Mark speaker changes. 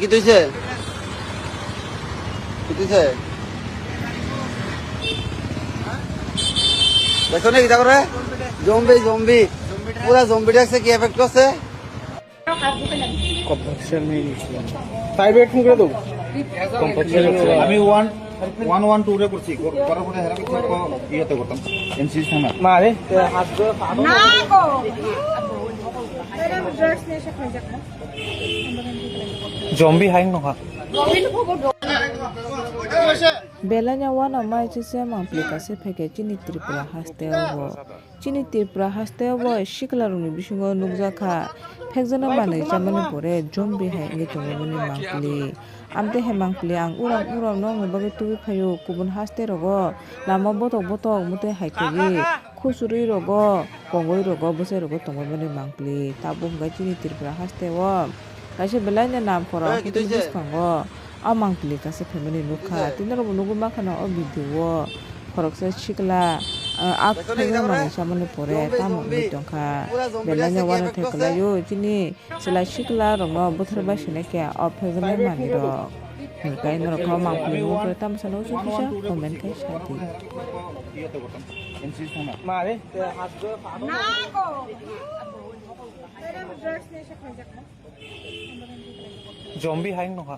Speaker 1: কি তুইছে কি তুইছে দেখো না কিটা করে জম্বি জম্বি পুরা জম্বি ডাকছে কি এফেক্ট করছে
Speaker 2: কম্পাকশন নিয়ে নিয়েছিলাম 5-8 ফোন করে দেবো
Speaker 3: আমি 112 রে করছি করার পরে হেরা কিছু ইয়েতে করতাম এনসি থানা
Speaker 2: মা রে হাত ধরে
Speaker 4: না গো এরম ড্রেস নিয়ে এসে খাই যাক
Speaker 2: zombie হাইং নখা
Speaker 5: Belanya wana mai chise mangplikase pheke chini Tripura hasteobo sikla rungni bisingo nukjakha phekjana manui chamani pore zombie hai ngi tongmani mangpli amte he mangpli ang urang no ngbabe tubi phayo kubun haste rogo lama botok mute haitegi khusuri rogo kongoi rogo bose rogo tongmani mangpli tabu ngai chini Tripura hasteo kaise belanya nam pora kitus kango amang pili kase family nukha tinaro nugu makhana o video khoroksa sikla ak phega mani samane pore tamo bitongkha belanya wana thekla yo chini sila sikla rongno bothorba sineke o phega mani ro kai noro kha mang pili mo pore tam sano su kisa comment kai shadi
Speaker 3: ইয়েতে করতাম NC থানা
Speaker 2: মা রে হাত ধরে
Speaker 4: না গো এরম dress নিয়ে এসে খাই যাক
Speaker 2: জম্বি হাইং নখা